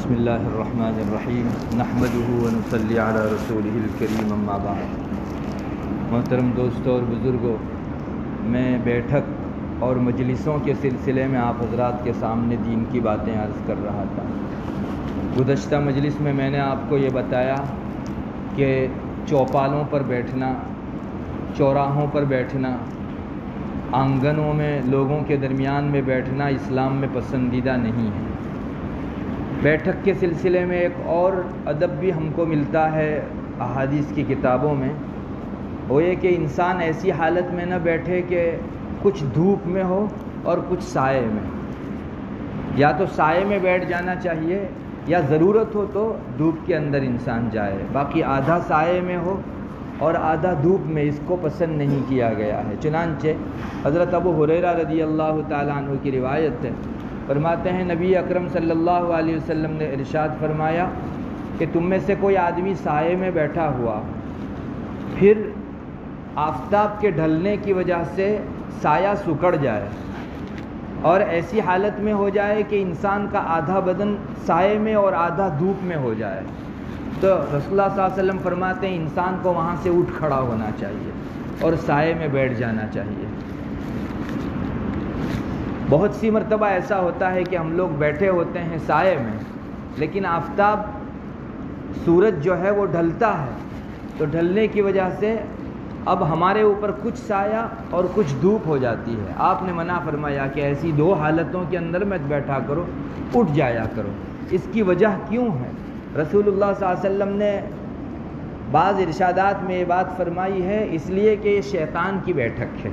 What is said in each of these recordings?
بسم اللہ الرحمن الرحیم نحمدہ ونصلی علی رسولہ الکریم اما بعد۔ محترم دوستوں اور بزرگوں، میں بیٹھک اور مجلسوں کے سلسلے میں آپ حضرات کے سامنے دین کی باتیں عرض کر رہا تھا۔ گزشتہ مجلس میں نے آپ کو یہ بتایا کہ چوپالوں پر بیٹھنا، چوراہوں پر بیٹھنا، آنگنوں میں لوگوں کے درمیان میں بیٹھنا اسلام میں پسندیدہ نہیں ہے۔ بیٹھک کے سلسلے میں ایک اور ادب بھی ہم کو ملتا ہے احادیث کی کتابوں میں، وہ یہ کہ انسان ایسی حالت میں نہ بیٹھے کہ کچھ دھوپ میں ہو اور کچھ سائے میں۔ یا تو سائے میں بیٹھ جانا چاہیے یا ضرورت ہو تو دھوپ کے اندر انسان جائے، باقی آدھا سائے میں ہو اور آدھا دھوپ میں اس کو پسند نہیں کیا گیا ہے۔ چنانچہ حضرت ابو ہریرہ رضی اللہ تعالیٰ عنہ کی روایت ہے، فرماتے ہیں نبی اکرم صلی اللہ علیہ وسلم نے ارشاد فرمایا کہ تم میں سے کوئی آدمی سائے میں بیٹھا ہوا، پھر آفتاب کے ڈھلنے کی وجہ سے سایہ سکڑ جائے اور ایسی حالت میں ہو جائے کہ انسان کا آدھا بدن سائے میں اور آدھا دھوپ میں ہو جائے، تو رسول اللہ صلی اللہ علیہ وسلم فرماتے ہیں انسان کو وہاں سے اٹھ کھڑا ہونا چاہیے اور سائے میں بیٹھ جانا چاہیے۔ بہت سی مرتبہ ایسا ہوتا ہے کہ ہم لوگ بیٹھے ہوتے ہیں سائے میں، لیکن آفتاب سورج جو ہے وہ ڈھلتا ہے، تو ڈھلنے کی وجہ سے اب ہمارے اوپر کچھ سایہ اور کچھ دھوپ ہو جاتی ہے۔ آپ نے منع فرمایا کہ ایسی دو حالتوں کے اندر مت بیٹھا کرو، اٹھ جایا کرو۔ اس کی وجہ کیوں ہے؟ رسول اللہ صلی اللہ علیہ وسلم نے بعض ارشادات میں یہ بات فرمائی ہے، اس لیے کہ یہ شیطان کی بیٹھک ہے۔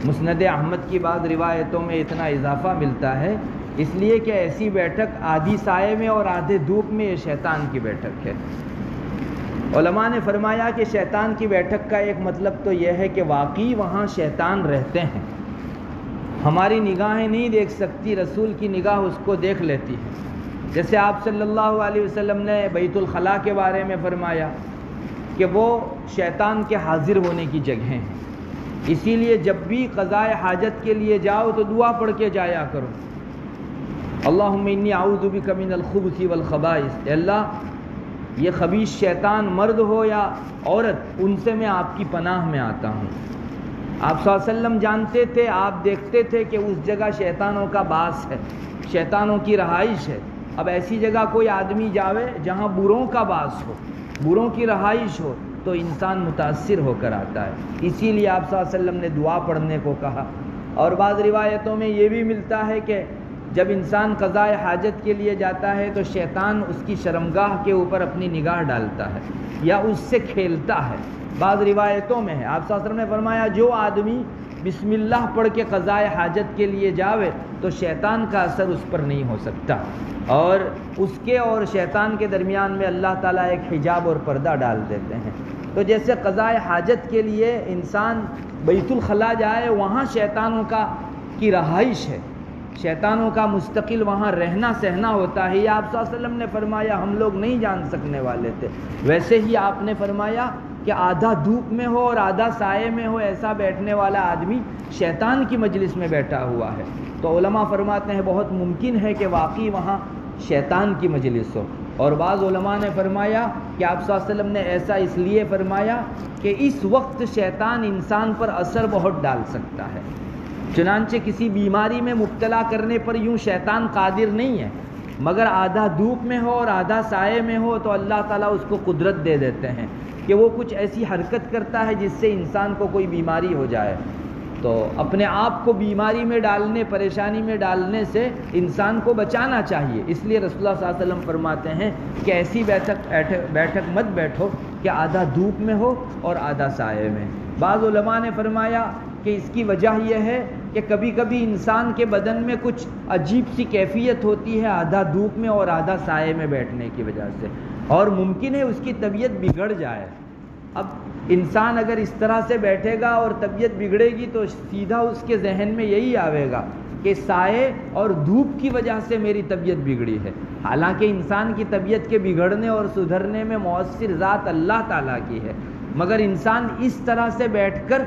مسند احمد کی بعض روایتوں میں اتنا اضافہ ملتا ہے، اس لیے کہ ایسی بیٹھک آدھی سائے میں اور آدھے دھوپ میں یہ شیطان کی بیٹھک ہے۔ علماء نے فرمایا کہ شیطان کی بیٹھک کا ایک مطلب تو یہ ہے کہ واقعی وہاں شیطان رہتے ہیں، ہماری نگاہیں نہیں دیکھ سکتی، رسول کی نگاہ اس کو دیکھ لیتی ہے۔ جیسے آپ صلی اللہ علیہ وسلم نے بیت الخلاء کے بارے میں فرمایا کہ وہ شیطان کے حاضر ہونے کی جگہ ہیں، اسی لیے جب بھی قضاء حاجت کے لیے جاؤ تو دعا پڑھ کے جایا کرو، اللہم انی اعوذ بک من الخبث والخبائث، اے اللہ یہ خبیث شیطان مرد ہو یا عورت، ان سے میں آپ کی پناہ میں آتا ہوں۔ آپ صلی اللہ علیہ وسلم جانتے تھے، آپ دیکھتے تھے کہ اس جگہ شیطانوں کا باس ہے، شیطانوں کی رہائش ہے۔ اب ایسی جگہ کوئی آدمی جاوے جہاں بروں کا باس ہو، بروں کی رہائش ہو، تو انسان متاثر ہو کر آتا ہے۔ اسی لیے آپ صلی اللہ علیہ وسلم نے دعا پڑھنے کو کہا۔ اور بعض روایتوں میں یہ بھی ملتا ہے کہ جب انسان قضاء حاجت کے لیے جاتا ہے تو شیطان اس کی شرمگاہ کے اوپر اپنی نگاہ ڈالتا ہے یا اس سے کھیلتا ہے۔ بعض روایتوں میں ہے، آپ صلی اللہ علیہ وسلم نے فرمایا جو آدمی بسم اللہ پڑھ کے قضاء حاجت کے لیے جاوے تو شیطان کا اثر اس پر نہیں ہو سکتا، اور اس کے اور شیطان کے درمیان میں اللہ تعالیٰ ایک حجاب اور پردہ ڈال دیتے ہیں۔ تو جیسے قضاء حاجت کے لیے انسان بیت الخلاء جائے، وہاں شیطانوں کی رہائش ہے، شیطانوں کا مستقل وہاں رہنا سہنا ہوتا ہے، یہ آپ صلی اللہ علیہ وسلم نے فرمایا، ہم لوگ نہیں جان سکنے والے تھے۔ ویسے ہی آپ نے فرمایا کہ آدھا دھوپ میں ہو اور آدھا سائے میں ہو، ایسا بیٹھنے والا آدمی شیطان کی مجلس میں بیٹھا ہوا ہے۔ تو علماء فرماتے ہیں بہت ممکن ہے کہ واقعی وہاں شیطان کی مجلس ہو۔ اور بعض علماء نے فرمایا کہ آپ صلی اللہ علیہ وسلم نے ایسا اس لیے فرمایا کہ اس وقت شیطان انسان پر اثر بہت ڈال سکتا ہے، چنانچہ کسی بیماری میں مبتلا کرنے پر یوں شیطان قادر نہیں ہے، مگر آدھا دھوپ میں ہو اور آدھا سائے میں ہو تو اللہ تعالیٰ اس کو قدرت دے دیتے ہیں کہ وہ کچھ ایسی حرکت کرتا ہے جس سے انسان کو کوئی بیماری ہو جائے۔ تو اپنے آپ کو بیماری میں ڈالنے، پریشانی میں ڈالنے سے انسان کو بچانا چاہیے۔ اس لیے رسول اللہ صلی اللہ علیہ وسلم فرماتے ہیں کہ ایسی بیٹھک مت بیٹھو کہ آدھا دھوپ میں ہو اور آدھا سائے میں۔ بعض علماء نے فرمایا کہ اس کی وجہ یہ ہے کہ کبھی کبھی انسان کے بدن میں کچھ عجیب سی کیفیت ہوتی ہے آدھا دھوپ میں اور آدھا سائے میں بیٹھنے کی وجہ سے، اور ممکن ہے اس کی طبیعت بگڑ جائے۔ اب انسان اگر اس طرح سے بیٹھے گا اور طبیعت بگڑے گی تو سیدھا اس کے ذہن میں یہی آئے گا کہ سائے اور دھوپ کی وجہ سے میری طبیعت بگڑی ہے، حالانکہ انسان کی طبیعت کے بگڑنے اور سدھرنے میں مؤثر ذات اللہ تعالیٰ کی ہے۔ مگر انسان اس طرح سے بیٹھ کر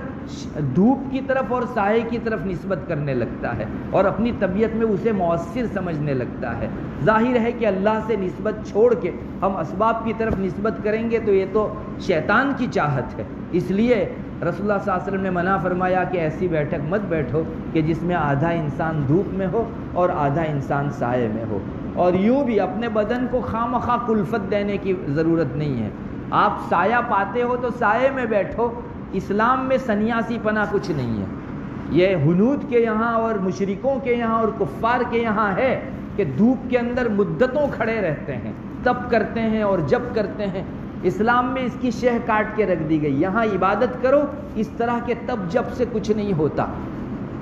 دھوپ کی طرف اور سائے کی طرف نسبت کرنے لگتا ہے اور اپنی طبیعت میں اسے مؤثر سمجھنے لگتا ہے۔ ظاہر ہے کہ اللہ سے نسبت چھوڑ کے ہم اسباب کی طرف نسبت کریں گے تو یہ تو شیطان کی چاہت ہے۔ اس لیے رسول اللہ صلی اللہ علیہ وسلم نے منع فرمایا کہ ایسی بیٹھک مت بیٹھو کہ جس میں آدھا انسان دھوپ میں ہو اور آدھا انسان سائے میں ہو۔ اور یوں بھی اپنے بدن کو خواہ کلفت دینے کی ضرورت نہیں ہے۔ آپ سایہ پاتے ہو تو سائے میں بیٹھو۔ اسلام میں سنیاسی پنا کچھ نہیں ہے۔ یہ ہنود کے یہاں اور مشرکوں کے یہاں اور کفار کے یہاں ہے کہ دھوپ کے اندر مدتوں کھڑے رہتے ہیں، تب کرتے ہیں اور جب کرتے ہیں۔ اسلام میں اس کی شہ کاٹ کے رکھ دی گئی، یہاں عبادت کرو، اس طرح کے تب جب سے کچھ نہیں ہوتا۔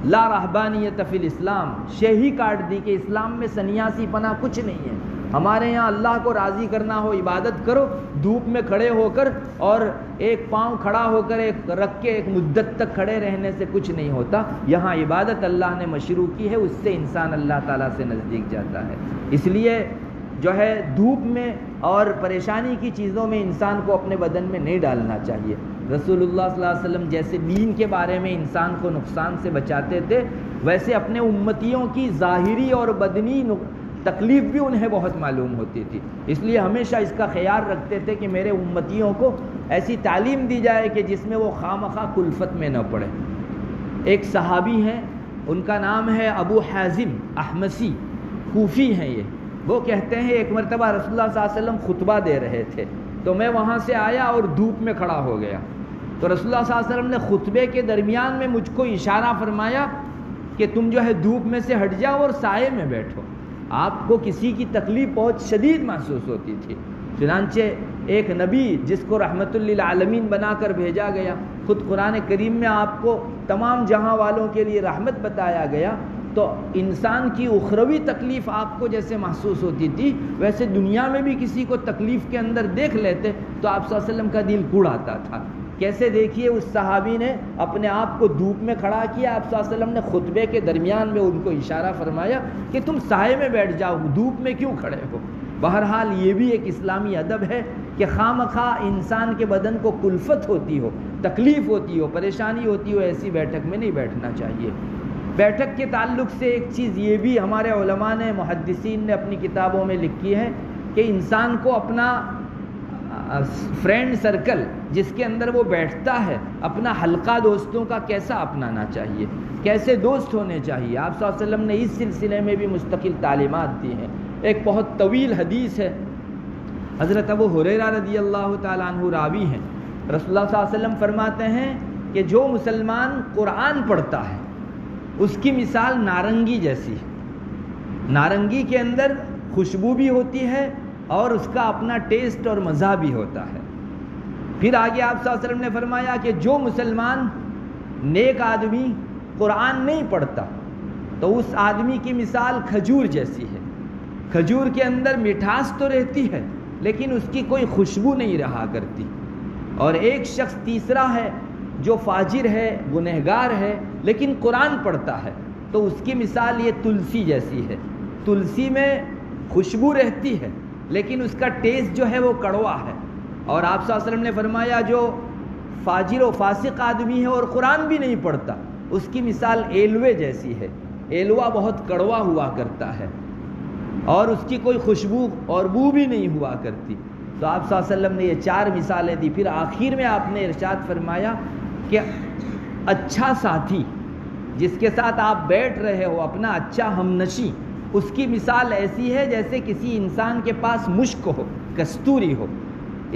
لا رہبانیت فی الاسلام، شہ ہی کاٹ دی کہ اسلام میں سنیاسی پنا کچھ نہیں ہے۔ ہمارے یہاں اللہ کو راضی کرنا ہو عبادت کرو، دھوپ میں کھڑے ہو کر اور ایک پاؤں کھڑا ہو کر ایک رکھ کے ایک مدت تک کھڑے رہنے سے کچھ نہیں ہوتا۔ یہاں عبادت اللہ نے مشروع کی ہے، اس سے انسان اللہ تعالیٰ سے نزدیک جاتا ہے۔ اس لیے جو ہے دھوپ میں اور پریشانی کی چیزوں میں انسان کو اپنے بدن میں نہیں ڈالنا چاہیے۔ رسول اللہ صلی اللہ علیہ وسلم جیسے دین کے بارے میں انسان کو نقصان سے بچاتے تھے، ویسے اپنے امتیوں کی ظاہری اور بدنی تکلیف بھی انہیں بہت معلوم ہوتی تھی۔ اس لیے ہمیشہ اس کا خیال رکھتے تھے کہ میرے امتیوں کو ایسی تعلیم دی جائے کہ جس میں وہ خواہ کلفت میں نہ پڑے۔ ایک صحابی ہیں، ان کا نام ہے ابو حازم احمسی، کوفی ہیں یہ۔ وہ کہتے ہیں ایک مرتبہ رسول اللہ صلی اللہ علیہ وسلم خطبہ دے رہے تھے تو میں وہاں سے آیا اور دھوپ میں کھڑا ہو گیا، تو رسول اللہ صلی اللہ علیہ وسلم نے خطبے کے درمیان میں مجھ کو اشارہ فرمایا کہ تم جو ہے دھوپ میں سے ہٹ جاؤ اور سائے میں بیٹھو۔ آپ کو کسی کی تکلیف بہت شدید محسوس ہوتی تھی، چنانچہ ایک نبی جس کو رحمت للعالمین بنا کر بھیجا گیا، خود قرآن کریم میں آپ کو تمام جہاں والوں کے لیے رحمت بتایا گیا، تو انسان کی اخروی تکلیف آپ کو جیسے محسوس ہوتی تھی ویسے دنیا میں بھی کسی کو تکلیف کے اندر دیکھ لیتے تو آپ صلی اللہ علیہ وسلم کا دل کوڑ آتا تھا۔ کیسے دیکھیے اس صحابی نے اپنے آپ کو دھوپ میں کھڑا کیا، آپ صلی اللہ علیہ وسلم نے خطبے کے درمیان میں ان کو اشارہ فرمایا کہ تم سائے میں بیٹھ جاؤ، دھوپ میں کیوں کھڑے ہو۔ بہرحال یہ بھی ایک اسلامی ادب ہے کہ خواہ انسان کے بدن کو کلفت ہوتی ہو، تکلیف ہوتی ہو، پریشانی ہوتی ہو، ایسی بیٹھک میں نہیں بیٹھنا چاہیے۔ بیٹھک کے تعلق سے ایک چیز یہ بھی ہمارے علماء نے، محدثین نے اپنی کتابوں میں لکھی ہے کہ انسان کو اپنا فرینڈ سرکل جس کے اندر وہ بیٹھتا ہے، اپنا حلقہ دوستوں کا کیسا اپنانا چاہیے، کیسے دوست ہونے چاہیے۔ آپ صلی اللہ علیہ وسلم نے اس سلسلے میں بھی مستقل تعلیمات دی ہیں۔ ایک بہت طویل حدیث ہے، حضرت ابو ہریرہ رضی اللہ تعالیٰ عنہ راوی ہیں، رسول اللہ صلی اللہ علیہ وسلم فرماتے ہیں کہ جو مسلمان قرآن پڑھتا ہے اس کی مثال نارنگی جیسی ہے۔ نارنگی کے اندر خوشبو بھی ہوتی ہے اور اس کا اپنا ٹیسٹ اور مزہ بھی ہوتا ہے۔ پھر آگے آپ صلی اللہ علیہ وسلم نے فرمایا کہ جو مسلمان نیک آدمی قرآن نہیں پڑھتا تو اس آدمی کی مثال کھجور جیسی ہے۔ کھجور کے اندر مٹھاس تو رہتی ہے لیکن اس کی کوئی خوشبو نہیں رہا کرتی۔ اور ایک شخص تیسرا ہے جو فاجر ہے، گنہگار ہے لیکن قرآن پڑھتا ہے، تو اس کی مثال یہ تلسی جیسی ہے۔ تلسی میں خوشبو رہتی ہے لیکن اس کا ٹیسٹ جو ہے وہ کڑوا ہے۔ اور آپ صلی اللہ علیہ وسلم نے فرمایا جو فاجر و فاسق آدمی ہے اور قرآن بھی نہیں پڑھتا، اس کی مثال ایلوے جیسی ہے۔ ایلوا بہت کڑوا ہوا کرتا ہے اور اس کی کوئی خوشبو اور بو بھی نہیں ہوا کرتی۔ تو آپ صلی اللہ علیہ وسلم نے یہ 4 مثالیں دی۔ پھر آخر میں آپ نے ارشاد فرمایا کہ اچھا ساتھی جس کے ساتھ آپ بیٹھ رہے ہو، اپنا اچھا ہمنشی، اس کی مثال ایسی ہے جیسے کسی انسان کے پاس مشک ہو، کستوری ہو۔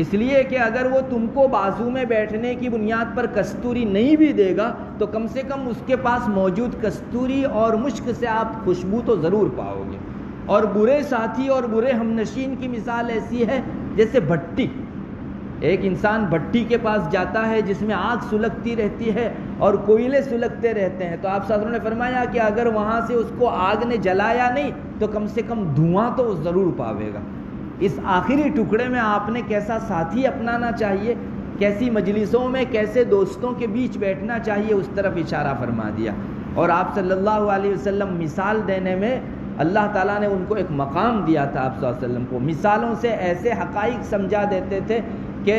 اس لیے کہ اگر وہ تم کو بازو میں بیٹھنے کی بنیاد پر کستوری نہیں بھی دے گا تو کم سے کم اس کے پاس موجود کستوری اور مشک سے آپ خوشبو تو ضرور پاؤ گے۔ اور برے ساتھی اور برے ہمنشین کی مثال ایسی ہے جیسے بھٹی۔ ایک انسان بھٹی کے پاس جاتا ہے جس میں آگ سلگتی رہتی ہے اور کوئلے سلگتے رہتے ہیں، تو آپ صلی اللہ علیہ وسلم نے فرمایا کہ اگر وہاں سے اس کو آگ نے جلایا نہیں تو کم سے کم دھواں تو وہ ضرور پاوے گا۔ اس آخری ٹکڑے میں آپ نے کیسا ساتھی اپنانا چاہیے، کیسی مجلسوں میں کیسے دوستوں کے بیچ بیٹھنا چاہیے، اس طرف اشارہ فرما دیا۔ اور آپ صلی اللہ علیہ وسلم مثال دینے میں اللہ تعالیٰ نے ان کو ایک مقام دیا تھا۔ آپ صلی اللہ علیہ وسلم کو مثالوں سے ایسے حقائق سمجھا دیتے تھے کہ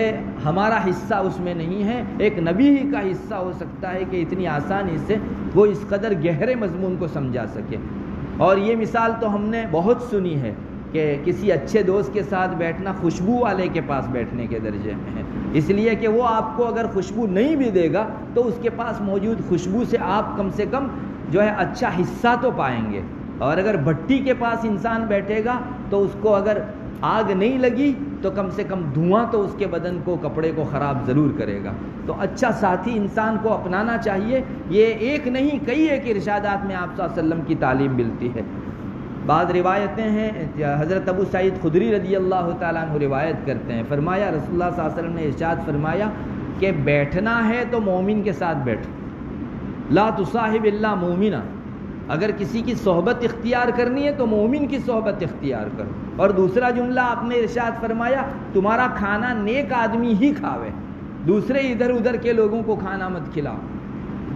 ہمارا حصہ اس میں نہیں ہے، ایک نبی ہی کا حصہ ہو سکتا ہے کہ اتنی آسانی سے وہ اس قدر گہرے مضمون کو سمجھا سکے۔ اور یہ مثال تو ہم نے بہت سنی ہے کہ کسی اچھے دوست کے ساتھ بیٹھنا خوشبو والے کے پاس بیٹھنے کے درجے میں ہے، اس لیے کہ وہ آپ کو اگر خوشبو نہیں بھی دے گا تو اس کے پاس موجود خوشبو سے آپ کم سے کم جو ہے اچھا حصہ تو پائیں گے۔ اور اگر بھٹی کے پاس انسان بیٹھے گا تو اس کو اگر آگ نہیں لگی تو کم سے کم دھواں تو اس کے بدن کو، کپڑے کو خراب ضرور کرے گا۔ تو اچھا ساتھی انسان کو اپنانا چاہیے۔ یہ ایک نہیں کئی ایک ارشادات میں آپ صلی اللہ علیہ وسلم کی تعلیم ملتی ہے۔ بعض روایتیں ہیں، حضرت ابو سعید خدری رضی اللہ تعالیٰ عنہ روایت کرتے ہیں، فرمایا رسول اللہ صلی اللہ علیہ وسلم نے ارشاد فرمایا کہ بیٹھنا ہے تو مومن کے ساتھ بیٹھو، لا تصاحب الا مومنا، اگر کسی کی صحبت اختیار کرنی ہے تو مومن کی صحبت اختیار کرو۔ اور دوسرا جملہ آپ نے ارشاد فرمایا تمہارا کھانا نیک آدمی ہی کھاوے، دوسرے ادھر ادھر کے لوگوں کو کھانا مت کھلاؤ۔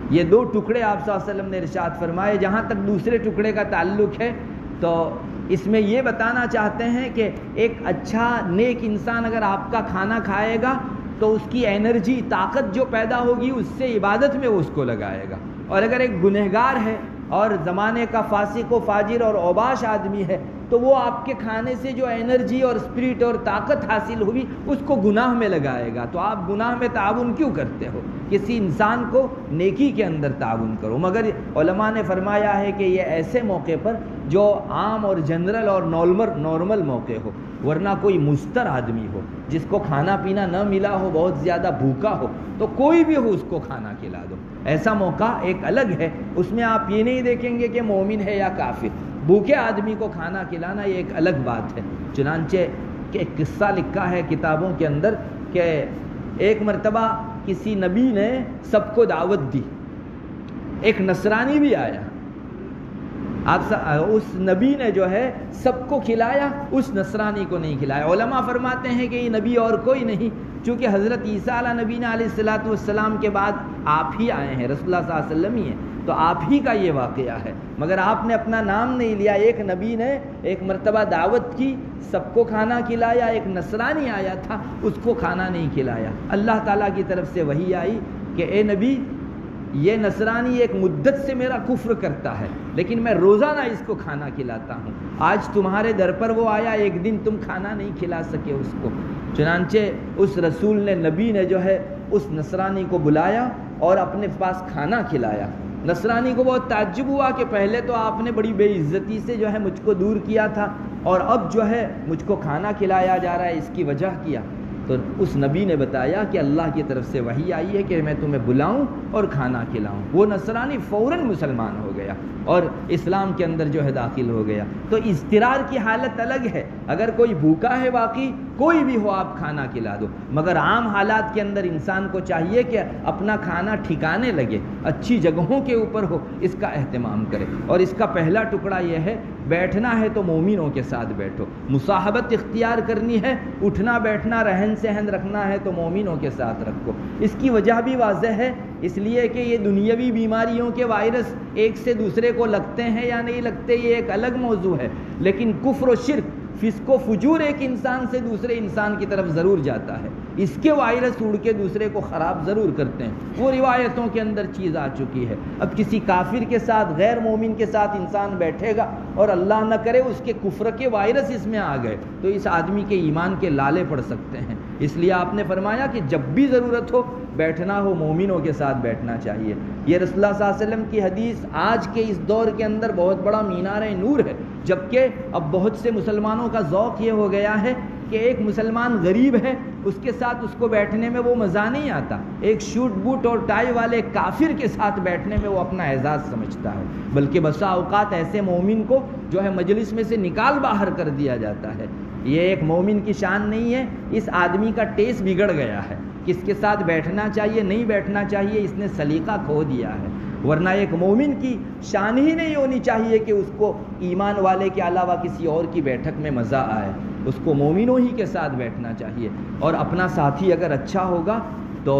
یہ دو ٹکڑے آپ صلی اللہ علیہ وسلم نے ارشاد فرمائے۔ جہاں تک دوسرے ٹکڑے کا تعلق ہے تو اس میں یہ بتانا چاہتے ہیں کہ ایک اچھا نیک انسان اگر آپ کا کھانا کھائے گا تو اس کی انرجی، طاقت جو پیدا ہوگی اس سے عبادت میں وہ اس کو لگائے گا۔ اور اگر ایک گنہگار ہے اور زمانے کا فاسق و فاجر اور اوباش آدمی ہے تو وہ آپ کے کھانے سے جو انرجی اور اسپرٹ اور طاقت حاصل ہوئی اس کو گناہ میں لگائے گا۔ تو آپ گناہ میں تعاون کیوں کرتے ہو؟ کسی انسان کو نیکی کے اندر تعاون کرو۔ مگر علماء نے فرمایا ہے کہ یہ ایسے موقع پر جو عام اور جنرل اور نارمل موقع ہو، ورنہ کوئی مستر آدمی ہو جس کو کھانا پینا نہ ملا ہو، بہت زیادہ بھوکا ہو، تو کوئی بھی ہو اس کو کھانا کھلا دو۔ ایسا موقع ایک الگ ہے، اس میں آپ یہ نہیں دیکھیں گے کہ مومن ہے یا کافر۔ بھوکے آدمی کو کھانا کھلانا یہ ایک الگ بات ہے۔ چنانچہ کہ ایک قصہ لکھا ہے کتابوں کے اندر کہ ایک مرتبہ کسی نبی نے سب کو دعوت دی، ایک نصرانی بھی آیا، اس نبی نے جو ہے سب کو کھلایا، اس نصرانی کو نہیں کھلایا۔ علماء فرماتے ہیں کہ یہ نبی اور کوئی نہیں، چونکہ حضرت عیسیٰ علیہ نبی نے علیہ السلام کے بعد آپ ہی آئے ہیں، رسول اللہ صلی اللہ علیہ وسلم ہی ہیں، تو آپ ہی کا یہ واقعہ ہے، مگر آپ نے اپنا نام نہیں لیا۔ ایک نبی نے ایک مرتبہ دعوت کی، سب کو کھانا کھلایا، ایک نصرانی آیا تھا اس کو کھانا نہیں کھلایا۔ اللہ تعالیٰ کی طرف سے وحی آئی کہ اے نبی، یہ نصرانی ایک مدت سے میرا کفر کرتا ہے لیکن میں روزانہ اس کو کھانا کھلاتا ہوں، آج تمہارے در پر وہ آیا، ایک دن تم کھانا نہیں کھلا سکے اس کو۔ چنانچہ اس رسول نے، نبی نے جو ہے اس نصرانی کو بلایا اور اپنے پاس کھانا کھلایا۔ نصرانی کو بہت تعجب ہوا کہ پہلے تو آپ نے بڑی بے عزتی سے جو ہے مجھ کو دور کیا تھا اور اب جو ہے مجھ کو کھانا کھلایا جا رہا ہے، اس کی وجہ کیا؟ تو اس نبی نے بتایا کہ اللہ کی طرف سے وحی آئی ہے کہ میں تمہیں بلاؤں اور کھانا کھلاؤں۔ وہ نصرانی فوراً مسلمان ہو گیا اور اسلام کے اندر جو ہے داخل ہو گیا۔ تو اضطرار کی حالت الگ ہے، اگر کوئی بھوکا ہے واقعی، کوئی بھی ہو آپ کھانا کھلا دو، مگر عام حالات کے اندر انسان کو چاہیے کہ اپنا کھانا ٹھکانے لگے، اچھی جگہوں کے اوپر ہو، اس کا اہتمام کرے۔ اور اس کا پہلا ٹکڑا یہ ہے، بیٹھنا ہے تو مومنوں کے ساتھ بیٹھو، مصاحبت اختیار کرنی ہے، اٹھنا بیٹھنا رہن سہن رکھنا ہے تو مومنوں کے ساتھ رکھو۔ اس کی وجہ بھی واضح ہے، اس لیے کہ یہ دنیاوی بیماریوں کے وائرس ایک سے دوسرے کو لگتے ہیں یا نہیں لگتے یہ ایک الگ موضوع ہے، لیکن کفر و شرک، فسق و فجور ایک انسان سے دوسرے انسان کی طرف ضرور جاتا ہے، اس کے وائرس اڑ کے دوسرے کو خراب ضرور کرتے ہیں، وہ روایتوں کے اندر چیز آ چکی ہے۔ اب کسی کافر کے ساتھ، غیر مومن کے ساتھ انسان بیٹھے گا اور اللہ نہ کرے اس کے کفر کے وائرس اس میں آ گئے تو اس آدمی کے ایمان کے لالے پڑ سکتے ہیں۔ اس لیے آپ نے فرمایا کہ جب بھی ضرورت ہو، بیٹھنا ہو، مومنوں کے ساتھ بیٹھنا چاہیے۔ یہ رسول اللہ صلی اللہ علیہ وسلم کی حدیث آج کے اس دور کے اندر بہت بڑا مینار نور ہے، جبکہ اب بہت سے مسلمانوں کا ذوق یہ ہو گیا ہے کہ ایک مسلمان غریب ہے، اس کے ساتھ اس کو بیٹھنے میں وہ مزہ نہیں آتا، ایک شوٹ بوٹ اور ٹائی والے کافر کے ساتھ بیٹھنے میں وہ اپنا اعزاز سمجھتا ہے، بلکہ بسا اوقات ایسے مومن کو جو ہے مجلس میں سے نکال باہر کر دیا جاتا ہے۔ یہ ایک مومن کی شان نہیں ہے، اس آدمی کا ٹیسٹ بگڑ گیا ہے، کس کے ساتھ بیٹھنا چاہیے نہیں بیٹھنا چاہیے اس نے سلیقہ کھو دیا ہے۔ ورنہ ایک مومن کی شان ہی نہیں ہونی چاہیے کہ اس کو ایمان والے کے علاوہ کسی اور کی بیٹھک میں مزہ آئے، اس کو مومنوں ہی کے ساتھ بیٹھنا چاہیے۔ اور اپنا ساتھی اگر اچھا ہوگا تو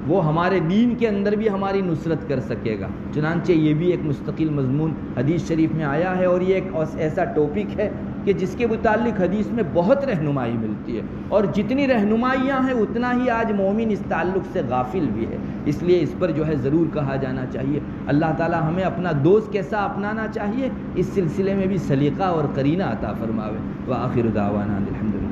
وہ ہمارے دین کے اندر بھی ہماری نصرت کر سکے گا۔ چنانچہ یہ بھی ایک مستقل مضمون حدیث شریف میں آیا ہے، اور یہ ایک ایسا ٹاپک ہے کہ جس کے متعلق حدیث میں بہت رہنمائی ملتی ہے، اور جتنی رہنمائیاں ہیں اتنا ہی آج مومن اس تعلق سے غافل بھی ہے، اس لیے اس پر جو ہے ضرور کہا جانا چاہیے۔ اللہ تعالی ہمیں اپنا دوست کیسا اپنانا چاہیے، اس سلسلے میں بھی سلیقہ اور قرینہ عطا فرماوے۔ وآخر دعوانا الحمدللہ۔